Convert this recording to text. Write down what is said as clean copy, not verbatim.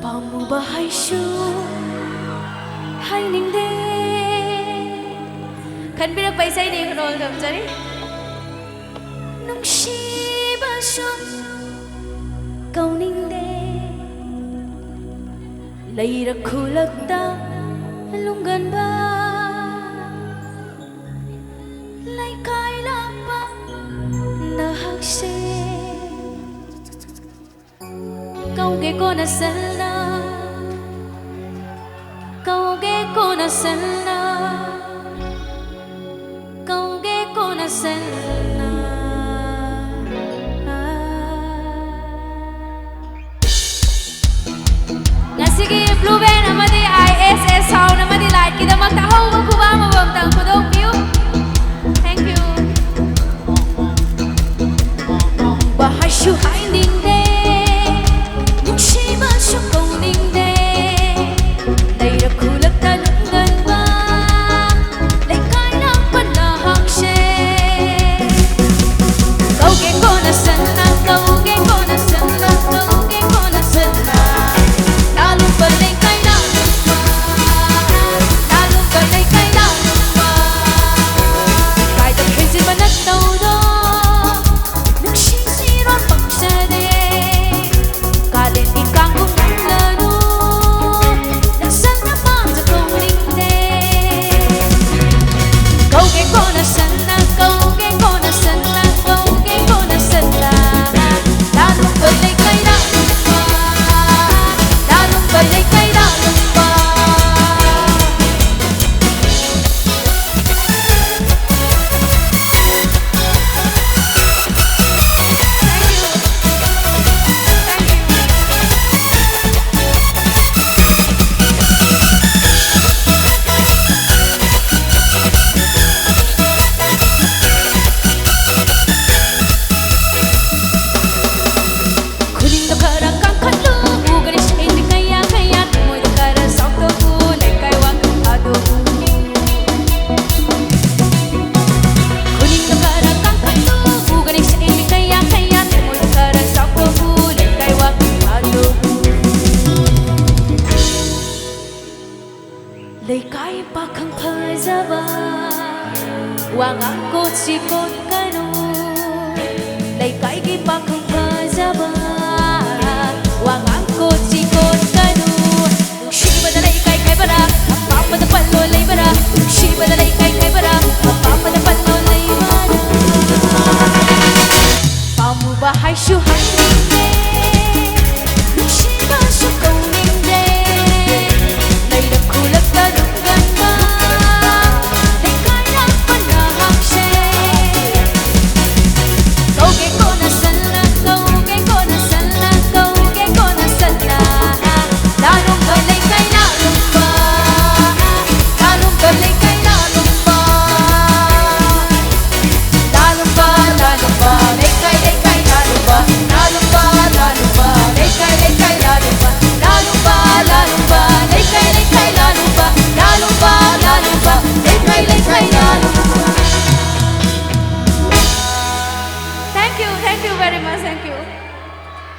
Pamuba haishu hainingde Khanbira paisa ni rol thamjari Nungsiba su kauningde Laira khulakta lunganba Laikai lapa nahakse Kauge kona salna Kauge kona salna Kauge kona salna Ngasigi blue band amadi ISS sound amadi light kidamak tahaw magkuba mabamtang kudong view Thank you Bahasyu haining de Nungsiba su kauning de Laira khulak talungan ba Laikai lapan nahakse Kauge kona salna Kauge kona salna Kauge kona salna Nalung ba laikai lalung ba Nalung ba laikai lalung ba Kai tak hazy manat tau do Nungsisiron pangsa de Kalin ikang kung lalo Nasal na pa sa kauling de Kauge kona salna Kauge kona salna Kauge kona salna Lalong ba laikai lalung ba Lalong ba laikai lalung ba Kuning da kara kang khatlu Ugari sa hindi kaya kaya Tumoy da kara sakto ku Laikai wang ado Kuning da kara kang khatlu Ugari sa hindi kaya kaya Tumoy da kara sakto ku Laikai wang ado Laikai pakang phajaba Wang ako sikot kanu Laikai ki pakang phajaba Wang ako sikot kanu Nungsiba da laikai kai bara Apapa da palo lay bara Nungsiba da laikai kai bara Apapa da palo lay bara Pamuba haisyu hainingde